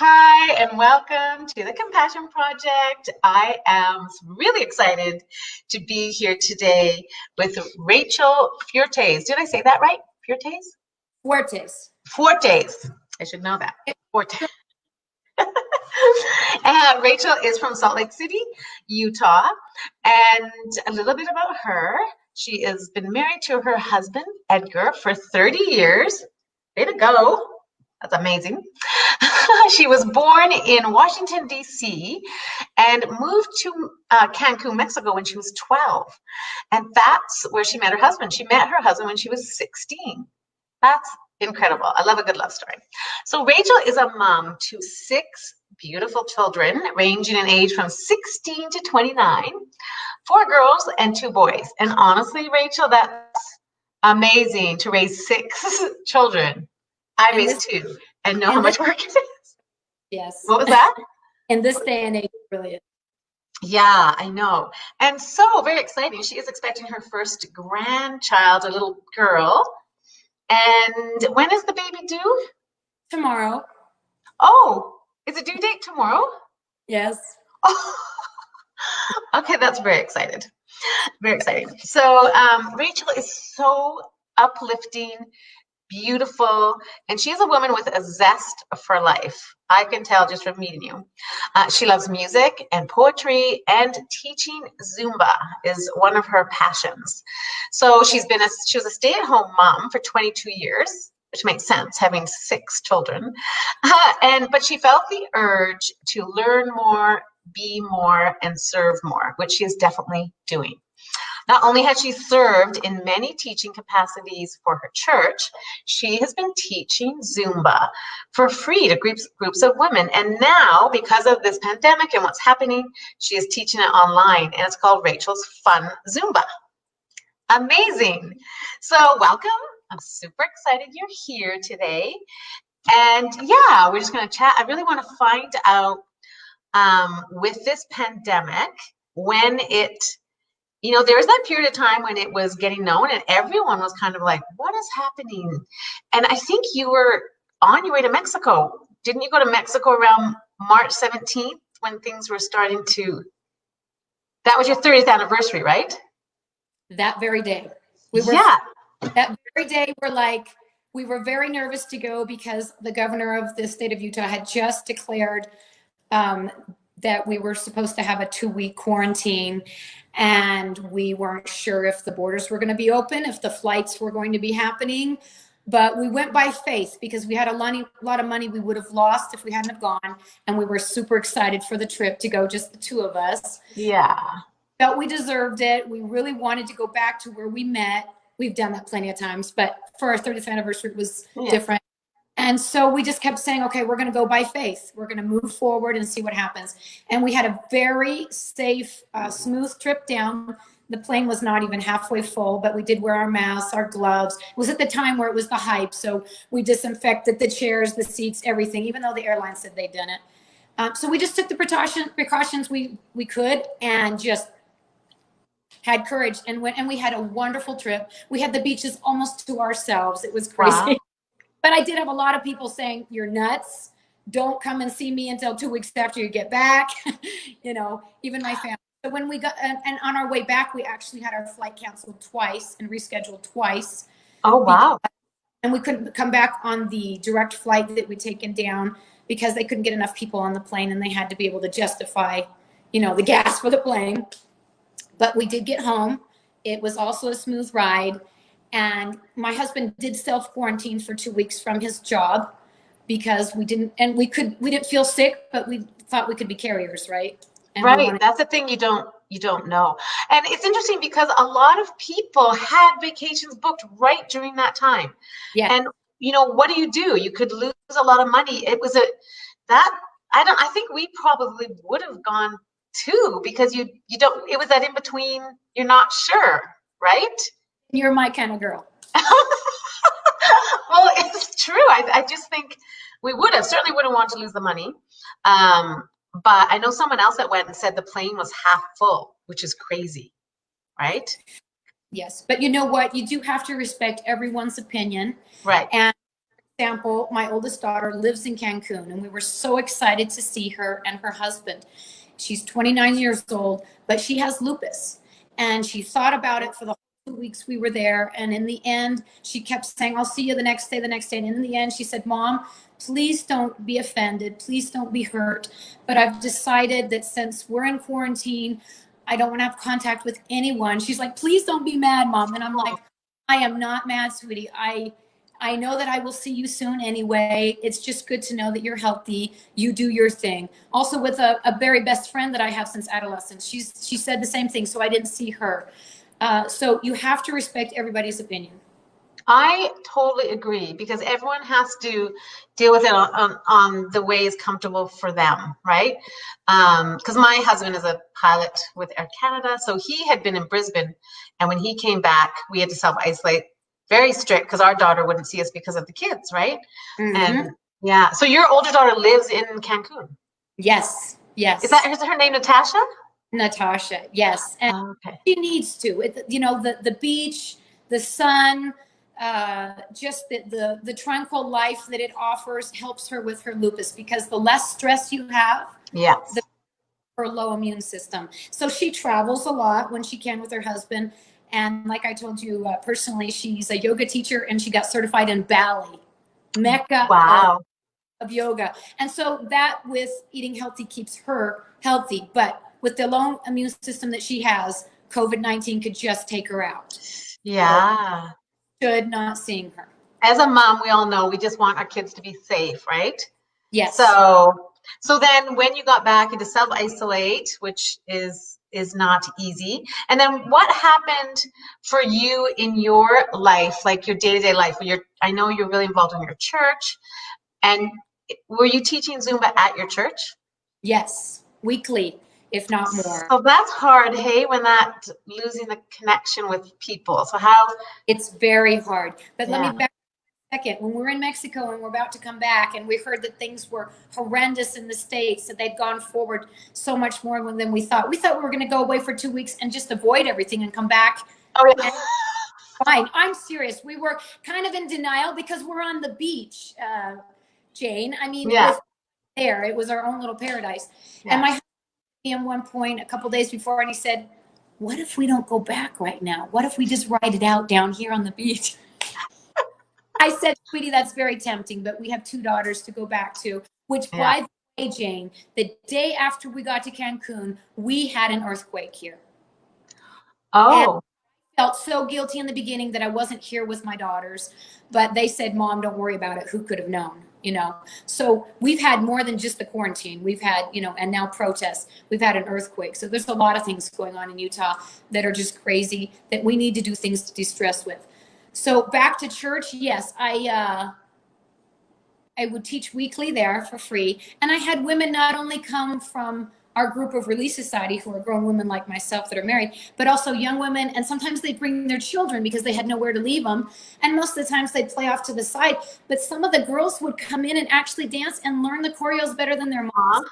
Hi, and welcome to the Compassion Project. I am really excited to be here today with Rachel Fuertes. Did I say that right? Fuertes? Fuertes. Fuertes. I should know that. Fuertes. Rachel is from Salt Lake City, Utah. And a little bit about her. She has been married to her husband, Edgar, for 30 years. Way to go. That's amazing. She was born in Washington, D.C. and moved to Cancun, Mexico when she was 12. And that's where she met her husband. She met her husband when she was 16. That's incredible. I love a good love story. So Rachel is a mom to 6 beautiful children, ranging in age from 16 to 29, 4 girls and 2 boys. And honestly, Rachel, that's amazing to raise 6 children. I raised 2 and know how much work it is. Yes. What was that? In this day and age, brilliant. Yeah, I know. And so very exciting. She is expecting her first grandchild, a little girl. And when is the baby due? Tomorrow. Oh, is the due date tomorrow? Yes. Oh, okay, that's very excited. Very exciting. So Rachel is so uplifting, beautiful, and she's a woman with a zest for life. I can tell just from meeting you. She loves music and poetry, and teaching Zumba is one of her passions. So she was a stay-at-home mom for 22 years, which makes sense, having 6 children. But she felt the urge to learn more, be more, and serve more, which she is definitely doing. Not only has she served in many teaching capacities for her church, she has been teaching Zumba for free to groups of women. And now, because of this pandemic and what's happening, she is teaching it online, and it's called Rachel's Fun Zumba. Amazing. So welcome. I'm super excited you're here today. And yeah, we're just going to chat. I really want to find out with this pandemic, when there was that period of time when it was getting known and everyone was kind of like, what is happening? And I think you were on your way to Mexico. Didn't you go to Mexico around March 17th when things were starting to, that was your 30th anniversary, right? That very day. That very day, we were very nervous to go because the governor of the state of Utah had just declared that we were supposed to have a 2-week quarantine, and we weren't sure if the borders were going to be open, if the flights were going to be happening. But we went by faith because we had a lot of money we would have lost if we hadn't have gone, and we were super excited for the trip to go, just the 2 of us. Yeah. Felt we deserved it. We really wanted to go back to where we met. We've done that plenty of times, but for our 30th anniversary, it was different. And so we just kept saying, okay, we're going to go by faith. We're going to move forward and see what happens. And we had a very safe, smooth trip down. The plane was not even halfway full, but we did wear our masks, our gloves. It was at the time where it was the hype. So we disinfected the chairs, the seats, everything, even though the airline said they'd done it. So we just took the precautions we could, and just had courage and went, and we had a wonderful trip. We had the beaches almost to ourselves. It was crazy. Wow. But I did have a lot of people saying, you're nuts. Don't come and see me until 2 weeks after you get back. Even my family. So when we got, and on our way back, we actually had our flight canceled twice and rescheduled twice. Oh, wow. And we couldn't come back on the direct flight that we'd taken down because they couldn't get enough people on the plane, and they had to be able to justify, the gas for the plane. But we did get home. It was also a smooth ride. And my husband did self-quarantine for 2 weeks from his job because we didn't feel sick, but we thought we could be carriers, right? And right. That's the thing you don't know. And it's interesting because a lot of people had vacations booked right during that time. Yeah. And what do? You could lose a lot of money. It was I think we probably would have gone too, because it was that in between, you're not sure, right? You're my kind of girl. Well, it's true. I just think we certainly wouldn't want to lose the money. But I know someone else that went and said the plane was half full, which is crazy, right? Yes. But you know what? You do have to respect everyone's opinion. Right. And example, my oldest daughter lives in Cancun, and we were so excited to see her and her husband. She's 29 years old, but she has lupus. And she thought about it for the whole 2 weeks we were there. And in the end, she kept saying, I'll see you the next day, the next day. And in the end, she said, Mom, please don't be offended. Please don't be hurt. But I've decided that since we're in quarantine, I don't want to have contact with anyone. She's like, please don't be mad, Mom. And I'm like, I am not mad, sweetie. I know that I will see you soon anyway. It's just good to know that you're healthy. You do your thing. Also with a very best friend that I have since adolescence. She said the same thing, so I didn't see her. So you have to respect everybody's opinion. I totally agree, because everyone has to deal with it on the way is comfortable for them, right? Because my husband is a pilot with Air Canada, so he had been in Brisbane, and when he came back, we had to self-isolate, very strict, because our daughter wouldn't see us because of the kids, right? Mm-hmm. And yeah, so your older daughter lives in Cancun. Yes, yes. Is her name Natasha? Natasha, yes. And okay. she needs to. The beach, the sun, just the tranquil life that it offers helps her with her lupus, because the less stress you have, yes, her low immune system. So she travels a lot when she can with her husband. And like I told you, personally, she's a yoga teacher, and she got certified in Bali, Mecca wow, of yoga. And so that with eating healthy keeps her healthy. But with the low immune system that she has, COVID-19 could just take her out. yeah. So should not seeing her. As a mom, we all know we just want our kids to be safe, right? Yes. So then when you got back into self-isolate, which is not easy, and then what happened for you in your life, like your day-to-day life? I know you're really involved in your church, and were you teaching Zumba at your church? Yes, weekly, if not more. So that's hard, hey, when that losing the connection with people. So how? It's very hard. But let me back second. When we're in Mexico and we're about to come back, and we heard that things were horrendous in the States, that they'd gone forward so much more than we thought. We thought we were going to go away for 2 weeks and just avoid everything and come back. Oh, yeah. Fine. I'm serious. We were kind of in denial because we're on the beach, Jane. I mean, yeah. It was our own little paradise. Yeah. And my husband at one point, a couple days before, and he said, what if we don't go back right now? What if we just ride it out down here on the beach? I said, sweetie, that's very tempting, but we have 2 daughters to go back to, which by the way, Jane, the day after we got to Cancun, we had an earthquake here. Oh. And I felt so guilty in the beginning that I wasn't here with my daughters, but they said, Mom, don't worry about it. Who could have known? So we've had more than just the quarantine. We've had, and now protests. We've had an earthquake. So there's a lot of things going on in Utah that are just crazy that we need to do things to de-stress with. So back to church, yes, I would teach weekly there for free. And I had women not only come from our group of Relief Society, who are grown women like myself that are married, but also young women. And sometimes they bring their children because they had nowhere to leave them. And most of the times they'd play off to the side. But some of the girls would come in and actually dance and learn the choreos better than their moms.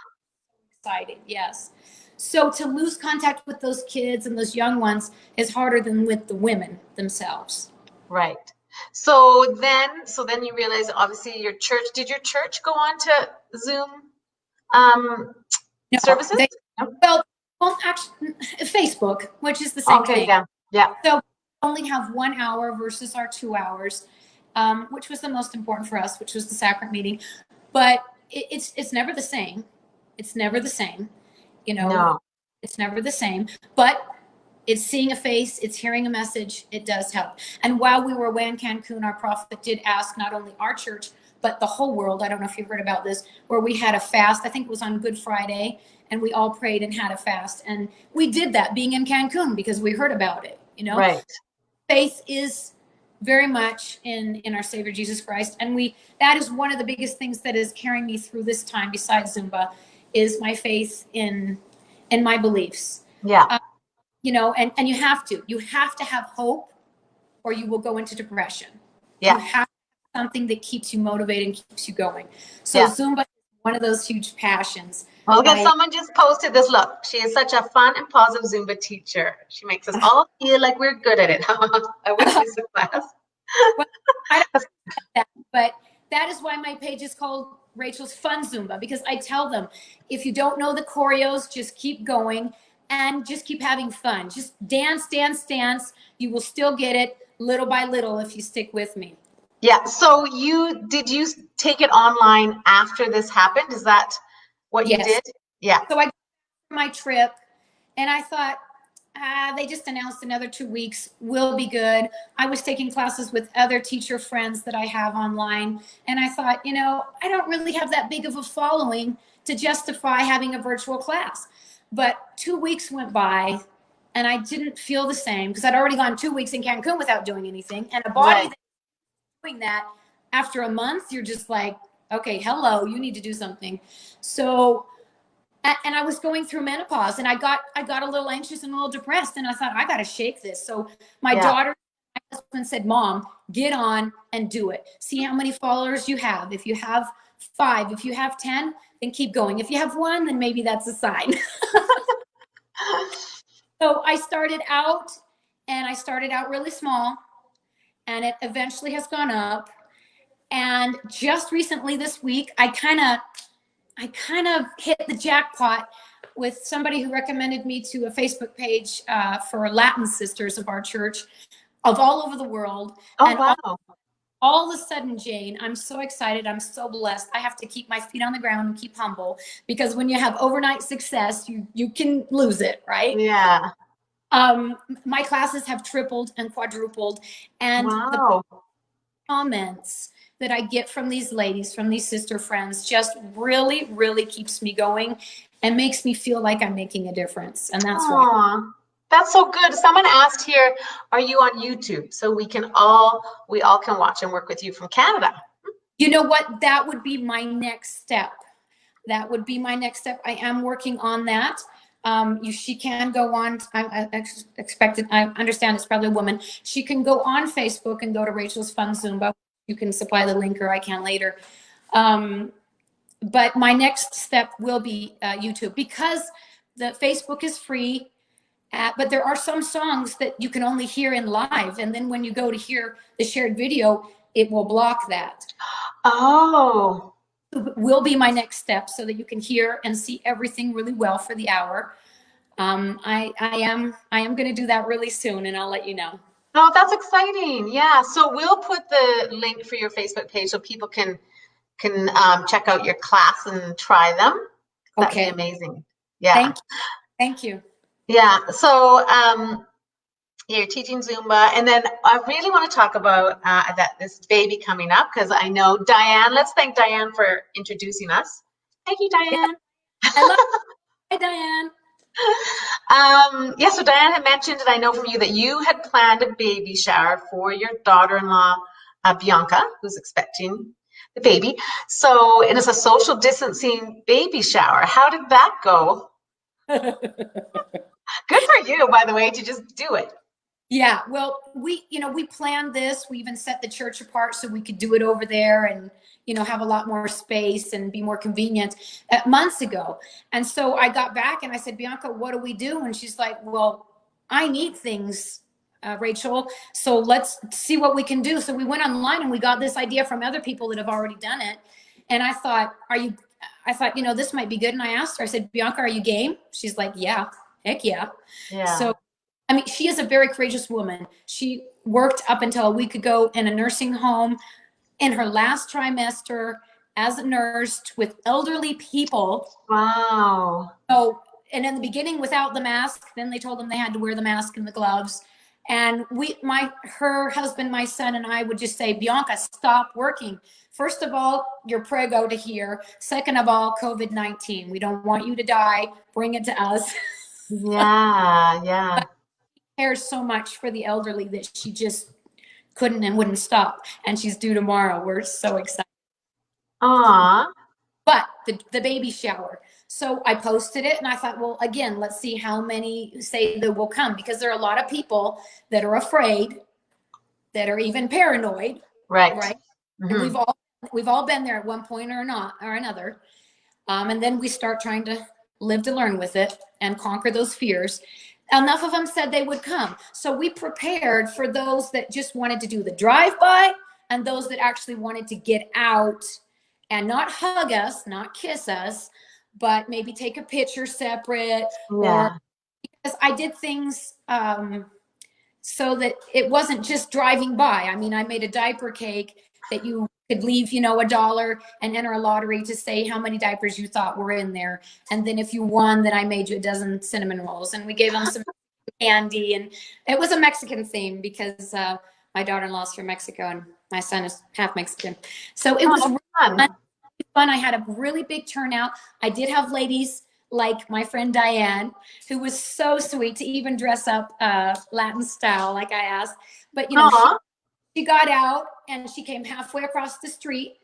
Exciting, yes. So to lose contact with those kids and those young ones is harder than with the women themselves. Right. So then you realize, obviously, did your church go on to Zoom services? Well, actually, Facebook, which is the same thing. Yeah. So we only have 1 hour versus our 2 hours, which was the most important for us, which was the sacrament meeting. But it's never the same. It's never the same. No. It's never the same. But it's seeing a face, it's hearing a message, it does help. And while we were away in Cancun, our prophet did ask not only our church, but the whole world, I don't know if you've heard about this, where we had a fast, I think it was on Good Friday, and we all prayed and had a fast. And we did that being in Cancun because we heard about it, Right. Faith is very much in our Savior Jesus Christ. And that is one of the biggest things that is carrying me through this time besides Zumba, is my faith in my beliefs. Yeah. And you have to have hope, or you will go into depression. Yeah. You have to have something that keeps you motivated and keeps you going. So Zumba is one of those huge passions. Well, someone just posted this. Look, she is such a fun and positive Zumba teacher. She makes us all feel like we're good at it. I wish this was class. Well, I don't know that, but that is why my page is called Rachel's Fun Zumba, because I tell them, if you don't know the choreos, just keep going and just keep having fun. Just dance, dance, dance. You will still get it little by little if you stick with me. Yeah. So did you take it online after this happened? Is that what you Yes. did? Yeah. So I got my trip and I thought, they just announced another 2 weeks. We'll be good. I was taking classes with other teacher friends that I have online. And I thought, I don't really have that big of a following to justify having a virtual class. But 2 weeks went by and I didn't feel the same because I'd already gone 2 weeks in Cancun without doing anything. And a body that's doing that after a month, you're just like, okay, hello, you need to do something. So, and I was going through menopause and I got a little anxious and a little depressed and I thought, I got to shake this. So my daughter, my husband said, Mom, get on and do it. See how many followers you have. If you have 5, if you have 10, then keep going. If you have 1, then maybe that's a sign. So I started out really small and it eventually has gone up. And just recently this week, I kind of hit the jackpot with somebody who recommended me to a Facebook page for Latin sisters of our church of all over the world. Oh, and wow. All of a sudden, Jane, I'm so excited. I'm so blessed. I have to keep my feet on the ground and keep humble because when you have overnight success, you can lose it, right? Yeah. My classes have tripled and quadrupled. And the comments that I get from these ladies, from these sister friends, just really, really keeps me going and makes me feel like I'm making a difference. And that's why. That's so good. Someone asked here, are you on YouTube? So we all can watch and work with you from Canada. You know what? That would be my next step. I am working on that. She can go on. I understand it's probably a woman. She can go on Facebook and go to Rachel's Fun Zumba. You can supply the link, or I can later. But my next step will be YouTube, because the Facebook is free. But there are some songs that you can only hear in live, and then when you go to hear the shared video, it will block that. Oh. Will be my next step, so that you can hear and see everything really well for the hour. I am going to do that really soon, and I'll let you know. Oh, that's exciting. Yeah. So we'll put the link for your Facebook page so people can check out your class and try them. That'd be amazing. Yeah. Thank you. Yeah. So you're teaching Zumba, and then I really want to talk about this baby coming up, because I know Diane. Let's thank Diane for introducing us. Thank you, Diane. I love you. Hi, Diane. So Diane had mentioned, and I know from you, that you had planned a baby shower for your daughter-in-law, Bianca, who's expecting the baby. So it is a social distancing baby shower. How did that go? Good for you, by the way, to just do it. Yeah, well, we planned this. We even set the church apart so we could do it over there and, have a lot more space and be more convenient months ago. And so I got back and I said, Bianca, what do we do? And she's like, well, I need things, Rachel. So let's see what we can do. So we went online and we got this idea from other people that have already done it. And I thought, this might be good. And I asked her, I said, Bianca, are you game? She's like, yeah, heck yeah. Yeah. So she is a very courageous woman. She worked up until a week ago in a nursing home in her last trimester as a nurse with elderly people. Wow. So, and in the beginning without the mask, then they told them they had to wear the mask and the gloves. And her husband, my son, and I would just say, Bianca, stop working. First of all, you're prego to here. Second of all, COVID-19. We don't want you to die. Bring it to us. Yeah. Cares so much for the elderly that she just couldn't and wouldn't stop. And she's due tomorrow. We're so excited. But the baby shower. So I posted it and I thought, well, again, let's see how many say that will come, because there are a lot of people that are afraid, that are even paranoid. Right. Mm-hmm. And we've all been there at one point or another. And then we start trying to live to learn with it and conquer those fears. Enough of them said they would come. So we prepared for those that just wanted to do the drive-by and those that actually wanted to get out and not hug us, not kiss us, but maybe take a picture separate, or Yeah. because I did things so that it wasn't just driving by. I mean, I made a diaper cake that you could leave, you know, $1 and enter a lottery to say how many diapers you thought were in there. And then if you won, then I made you a dozen cinnamon rolls, and we gave them some candy. And it was a Mexican theme because my daughter-in-law's from Mexico and my son is half Mexican. So it was Oh, really fun. fun. I had a really big turnout. I did have ladies like my friend Diane, who was so sweet to even dress up Latin style, like I asked. But, you know, Aw. she got out and she came halfway across the street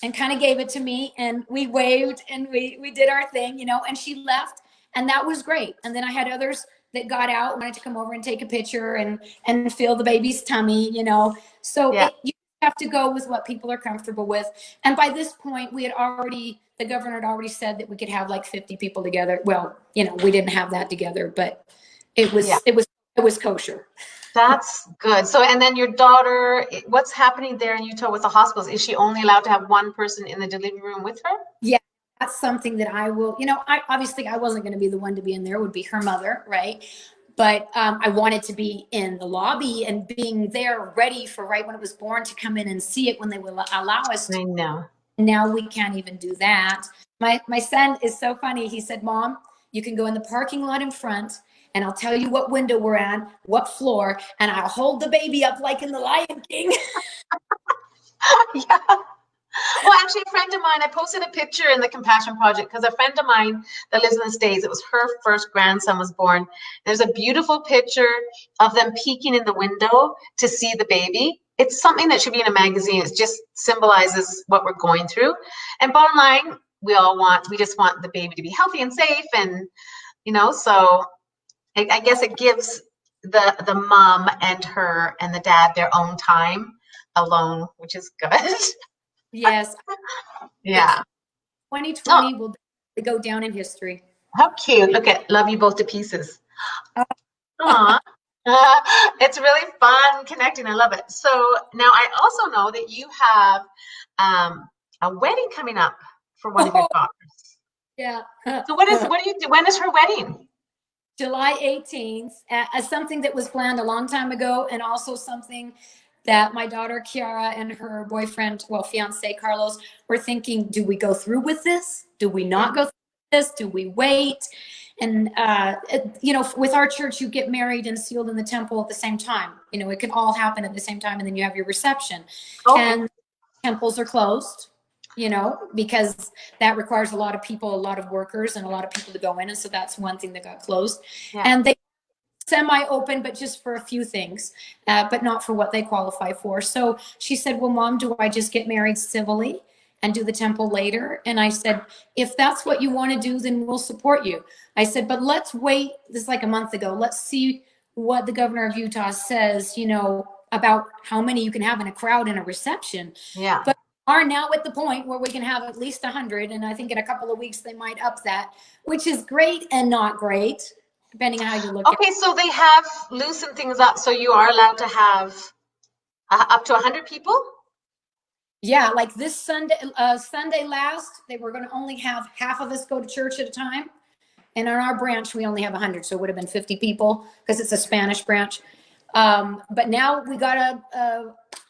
and kind of gave it to me, and we waved and we did our thing, you know, and she left, and that was great. And then I had others that got out, wanted to come over and take a picture and feel the baby's tummy, you know. So Yeah. you have to go with what people are comfortable with. And by this point, the governor had already said that we could have like 50 people together. Well, you know, we didn't have that together, but it was Yeah. it was kosher. That's good. So, and then your daughter, what's happening there in Utah with the hospitals? Is she only allowed to have one person in the delivery room with her? Yeah, that's something that I will, you know, I obviously I wasn't going to be the one to be in there, it would be her mother, right? But I wanted to be in the lobby and being there ready for right when it was born to come in and see it when they will allow us to. I know. Now we can't even do that. My son is so funny. He said, "Mom, you can go in the parking lot in front and I'll tell you what window we're on, what floor, and I'll hold the baby up like in the Lion King." Yeah. Well, actually, a friend of mine, I posted a picture in the Compassion Project because a friend of mine that lives in the States, it was her first grandson was born. There's a beautiful picture of them peeking in the window to see the baby. It's something that should be in a magazine. It just symbolizes what we're going through. And bottom line, we just want the baby to be healthy and safe. And, you know, so I guess it gives the mom and her and the dad their own time alone, which is good. Yes, Yeah. 2020 will go down in history. How cute. Look at love you both to pieces. Oh, Aw. It's really fun connecting. I love it. So now I also know that you have a wedding coming up for one of your daughters. yeah. So what do you do? When is her wedding? July 18th, as something that was planned a long time ago, and also something that my daughter Kiara and her boyfriend, well, fiance Carlos, were thinking, do we go through with this? Do we not go through with this? Do we wait? And, you know, with our church, you get married and sealed in the temple at the same time. You know, it can all happen at the same time, and then you have your reception. Okay. And temples are closed, you know, because that requires a lot of people, a lot of workers, and a lot of people to go in. And so that's one thing that got closed. Yeah. And they semi-open, but just for a few things, but not for what they qualify for. So she said, well, Mom, do I just get married civilly and do the temple later? And I said, if that's what you want to do, then we'll support you. I said, but let's wait. This is like a month ago. Let's see what the governor of Utah says, you know, about how many you can have in a crowd in a reception. Yeah. But we are now at the point where we can have at least 100. And I think in a couple of weeks, they might up that, which is great and not great, depending on how you look at it. Okay, so they have loosened things up, so you are allowed to have up to 100 people? Yeah, like this Sunday last, they were going to only have half of us go to church at a time. And on our branch, we only have 100, so it would have been 50 people because it's a Spanish branch. But now we got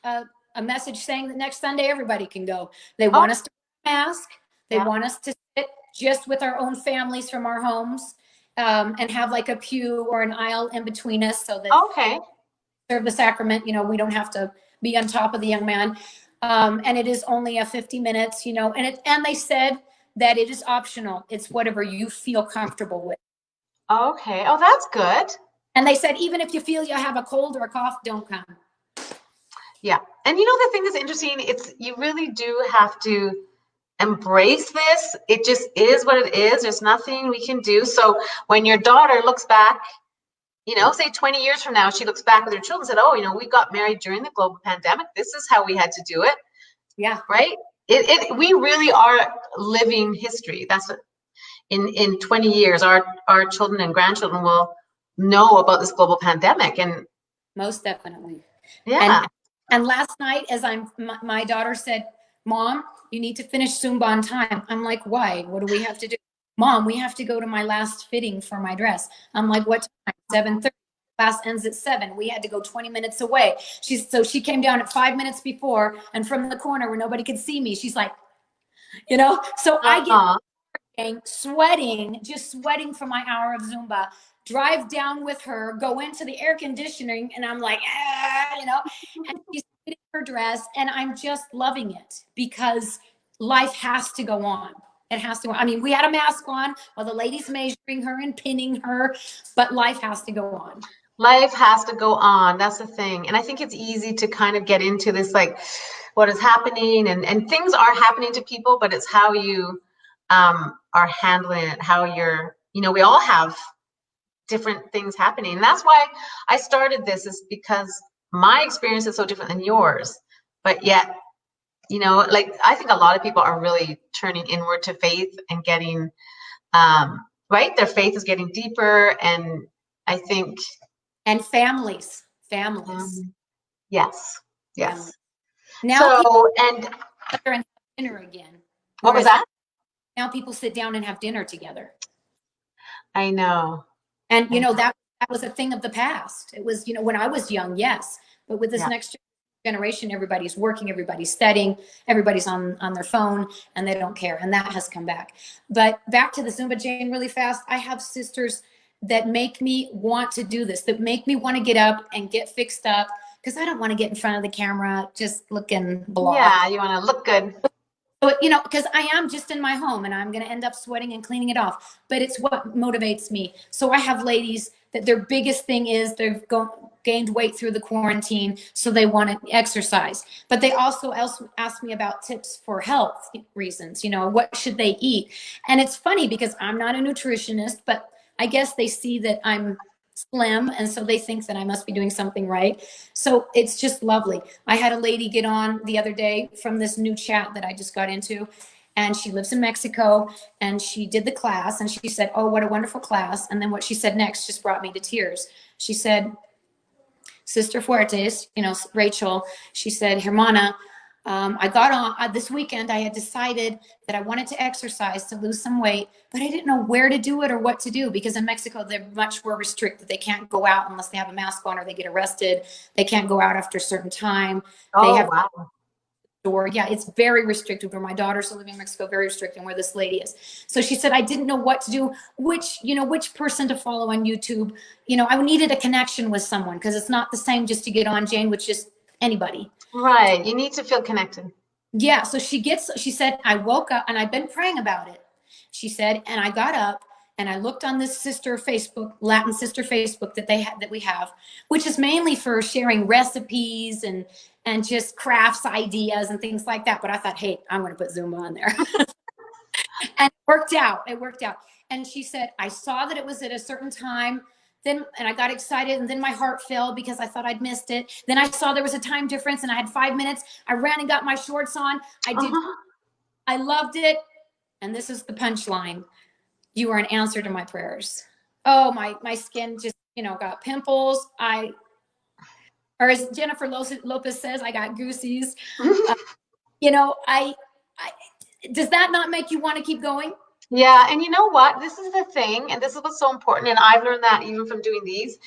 a message saying that next Sunday everybody can go. They want us to wear a mask. They want us to sit just with our own families from our homes, and have like a pew or an aisle in between us so that serve the sacrament. You know, we don't have to be on top of the young man. And it is only a 50 minutes, you know, and they said that it is optional. It's whatever you feel comfortable with. Okay. Oh, that's good. And they said, even if you feel you have a cold or a cough, don't come. Yeah. And you know, the thing that's interesting, you really do have to embrace this. It just is what it is. There's nothing we can do. So when your daughter looks back, you know, say 20 years from now, she looks back with her children and said, oh, you know, we got married during the global pandemic. This is how we had to do it. Yeah. Right. We really are living history. That's what, in 20 years, our children and grandchildren will know about this global pandemic. And most definitely. yeah. And And last night, as my daughter said, Mom, you need to finish Zumba on time. I'm like, why? What do we have to do? Mom, we have to go to my last fitting for my dress. I'm like, what time? 7:30. Class ends at 7. We had to go 20 minutes away. So she came down at 5 minutes before, and from the corner where nobody could see me, she's like, so I get sweating, just sweating for my hour of Zumba, drive down with her, go into the air conditioning, and I'm like, and she's fitting her dress, and I'm just loving it because life has to go on. It has to go on. I mean, we had a mask on while the lady's measuring her and pinning her, but life has to go on. Life has to go on. That's the thing. And I think it's easy to kind of get into this, like, what is happening, and things are happening to people, but it's how you are handling it, how you're, we all have different things happening. And that's why I started this, is because my experience is so different than yours. But yet, like, I think a lot of people are really turning inward to faith and getting, right? Their faith is getting deeper. And I think. And families. Yes. Families. Now, so, and dinner again. What was that? Now people sit down and have dinner together. I know. And, that was a thing of the past. It was, when I was young, yes. But with this next generation, everybody's working, everybody's studying, everybody's on their phone, and they don't care. And that has come back. But back to the Zumba, Jane, really fast. I have sisters that make me want to do this, that make me want to get up and get fixed up, because I don't want to get in front of the camera just looking blah. Yeah, you want to look good. But, because I am just in my home and I'm going to end up sweating and cleaning it off. But it's what motivates me. So I have ladies that their biggest thing is they've gained weight through the quarantine, so they want to exercise. But they also ask me about tips for health reasons. What should they eat? And it's funny because I'm not a nutritionist, but I guess they see that I'm slim, and so they think that I must be doing something right. So it's just lovely. I had a lady get on the other day from this new chat that I just got into, and she lives in Mexico, and she did the class, and she said, "Oh, what a wonderful class." And then what she said next just brought me to tears. She said, "Sister Fuertes, Rachel," she said, "Hermana, I got on this weekend. I had decided that I wanted to exercise to lose some weight, but I didn't know where to do it or what to do, because in Mexico, they're much more restricted. They can't go out unless they have a mask on or they get arrested. They can't go out after a certain time. Oh, they have wow. Door. Yeah, it's very restricted where my daughter's living in Mexico, very strict, and where this lady is." So she said, "I didn't know what to do, which person to follow on YouTube. I needed a connection with someone, because it's not the same just to get on, Jane, with just anybody." Right. You need to feel connected. Yeah. So she said, "I woke up and I've been praying about it." She said, "And I got up and I looked on this Latin sister Facebook that we have, which is mainly for sharing recipes and just crafts ideas and things like that. But I thought, hey, I'm going to put Zumba on there." And it worked out. And she said, "I saw that it was at a certain time. And I got excited, and then my heart fell because I thought I'd missed it. Then I saw there was a time difference, and I had 5 minutes. I ran and got my shorts on. I loved it. And this is the punchline. You are an answer to my prayers." Oh, my skin just, got pimples. Or as Jennifer Lopez says, I got goosies. Does that not make you want to keep going? Yeah. And you know what? This is the thing, and this is what's so important. And I've learned that even from doing these.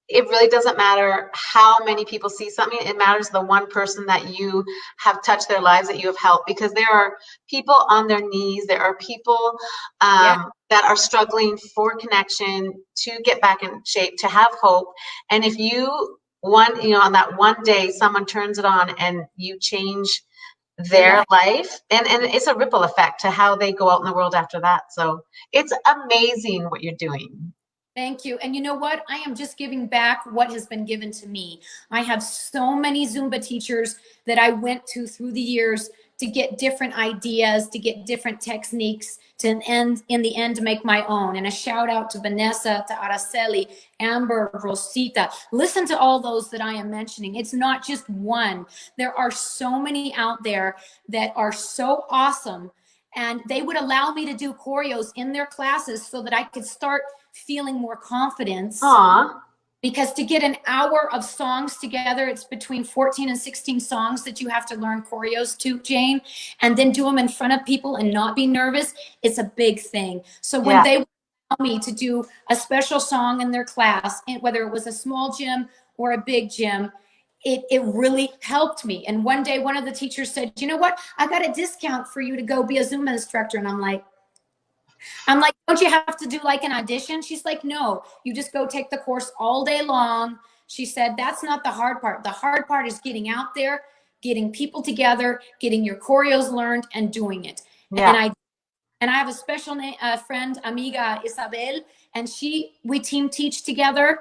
It really doesn't matter how many people see something. It matters the one person that you have touched their lives, that you have helped, because there are people on their knees. There are people that are struggling for connection, to get back in shape, to have hope. And if on that one day, someone turns it on and you change their life, and it's a ripple effect to how they go out in the world after that. So it's amazing what you're doing. Thank you. And you know what? I am just giving back what has been given to me. I have so many Zumba teachers that I went to through the years to get different ideas, to get different techniques, to in the end to make my own. And a shout out to Vanessa, to Araceli, Amber, Rosita. Listen to all those that I am mentioning. It's not just one. There are so many out there that are so awesome. And they would allow me to do choreos in their classes so that I could start feeling more confidence. Aww. because to get an hour of songs together, it's between 14 and 16 songs that you have to learn choreos to, Jane, and then do them in front of people and not be nervous. It's a big thing. So when Yeah. they want me to do a special song in their class, whether it was a small gym or a big gym, it really helped me. And one day, one of the teachers said, you know what? I got a discount for you to go be a Zumba instructor. And I'm like, don't you have to do like an audition? She's like, no, you just go take the course all day long. She said, that's not the hard part. The hard part is getting out there, getting people together, getting your choreos learned and doing it. Yeah. And I have a special friend, amiga Isabel, and we team teach together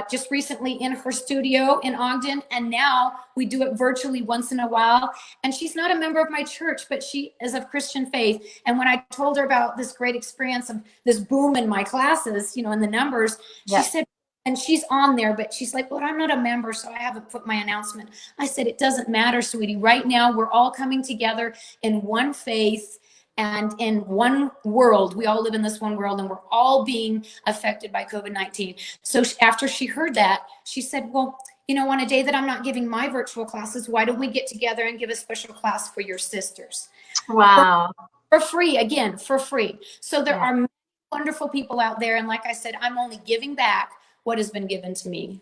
just recently in her studio in Ogden, and now we do it virtually once in a while. And she's not a member of my church, but she is of Christian faith. And when I told her about this great experience of this boom in my classes, in the numbers, she said, and she's on there, but she's like, well, I'm not a member, so I haven't put my announcement. I said, it doesn't matter, sweetie. Right now, we're all coming together in one faith and in one world. We all live in this one world, and we're all being affected by COVID-19. So after she heard that, she said, well, on a day that I'm not giving my virtual classes, why don't we get together and give a special class for your sisters? Wow. For free, again, for free. So there are many wonderful people out there. And like I said, I'm only giving back what has been given to me.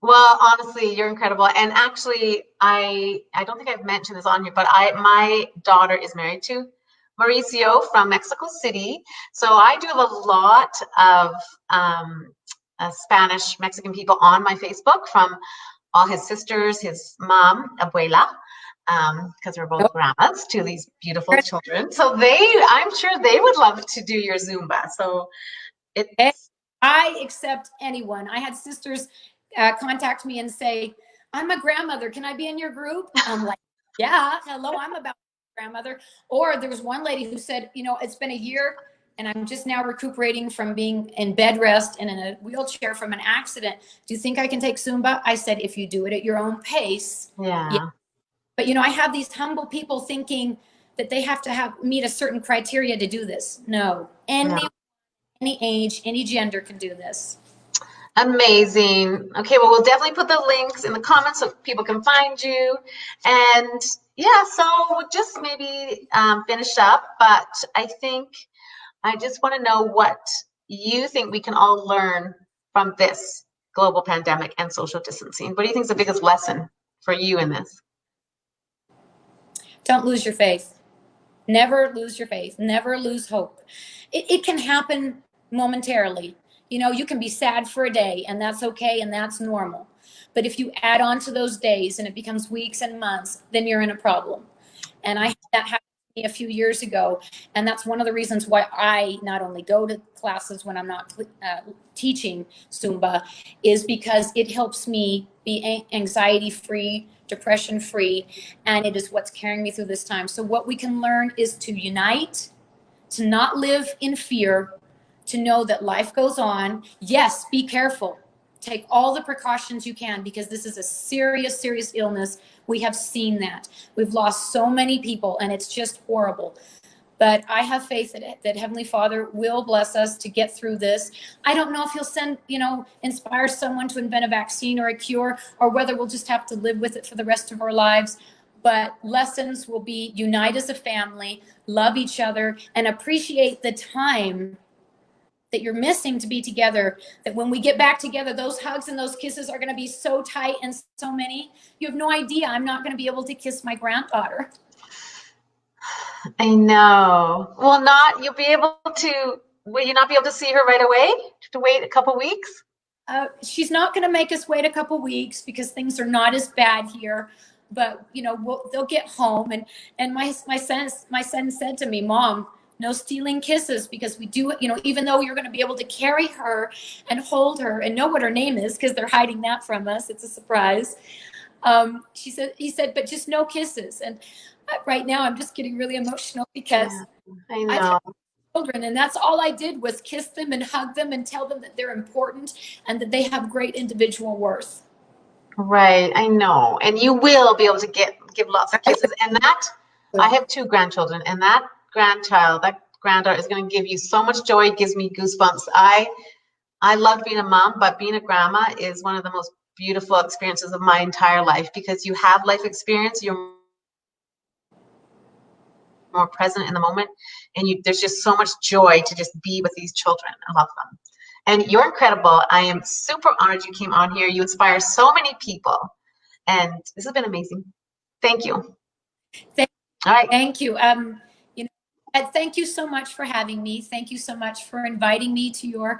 Well, honestly, you're incredible. And actually, I don't think I've mentioned this on here, but my daughter is married to Mauricio from Mexico City. So I do have a lot of Spanish Mexican people on my Facebook, from all his sisters, his mom, abuela, because we're both grandmas to these beautiful children. So I'm sure they would love to do your Zumba. So I accept anyone. I had sisters contact me and say, I'm a grandmother. Can I be in your group? I'm like, yeah, hello, I'm about grandmother. Or there was one lady who said, it's been a year and I'm just now recuperating from being in bed rest and in a wheelchair from an accident. Do you think I can take Zumba? I said, if you do it at your own pace. Yeah. But, I have these humble people thinking that they have to meet a certain criteria to do this. No, any age, any gender can do this. Amazing. Okay, well, we'll definitely put the links in the comments so people can find you. And so we'll just maybe finish up, but I think I just want to know what you think we can all learn from this global pandemic and social distancing. What do you think is the biggest lesson for you in this? Don't lose your faith. Never lose your faith. Never lose hope. It can happen momentarily. You can be sad for a day, and that's okay, and that's normal. But if you add on to those days and it becomes weeks and months, then you're in a problem. And I had that happen to me a few years ago. And that's one of the reasons why I not only go to classes when I'm not teaching Zumba, is because it helps me be anxiety-free, depression-free, and it is what's carrying me through this time. So what we can learn is to unite, to not live in fear, to know that life goes on. Yes, be careful. Take all the precautions you can, because this is a serious, serious illness. We have seen that. We've lost so many people, and it's just horrible. But I have faith that Heavenly Father will bless us to get through this. I don't know if He'll inspire someone to invent a vaccine or a cure, or whether we'll just have to live with it for the rest of our lives. But lessons will be unite as a family, love each other, and appreciate the time that you're missing to be together. That when we get back together, those hugs and those kisses are going to be so tight and so many. You have no idea. I'm not going to be able to kiss my granddaughter. I know. Will you not be able to see her right away? To wait a couple weeks? She's not going to make us wait a couple weeks, because things are not as bad here. But they'll get home, and my son said to me, Mom, no stealing kisses, because we do, even though you're going to be able to carry her and hold her and know what her name is, because they're hiding that from us. It's a surprise. He said, but just no kisses. And right now I'm just getting really emotional, because I know. I've had children, and that's all I did was kiss them and hug them and tell them that they're important and that they have great individual worth. Right, I know. And you will be able to give lots of kisses. And I have 2 grandchildren, and that granddaughter is going to give you so much joy. It gives me goosebumps. I loved being a mom, but being a grandma is one of the most beautiful experiences of my entire life because you have life experience, you're more present in the moment, and there's just so much joy to just be with these children. I love them. And you're incredible. I am super honored you came on here. You inspire so many people, and this has been amazing. Thank you. Thank, All right. thank you. Thank you so much for having me. Thank you so much for inviting me to your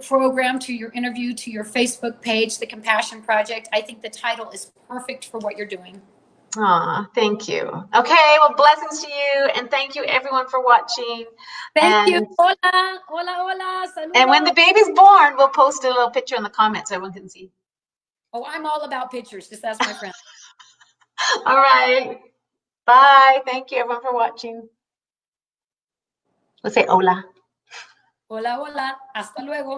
program, to your interview, to your Facebook page, The Compassion Project. I think the title is perfect for what you're doing. Aw, thank you. Okay, well, blessings to you, and thank you everyone for watching. Thank you. Hola, hola, hola. Saludos. And when the baby's born, we'll post a little picture in the comments so everyone can see. Oh, I'm all about pictures. Just ask my friend. All right. Bye. Thank you everyone for watching. Let's say hola. Hola, hola. Hasta luego.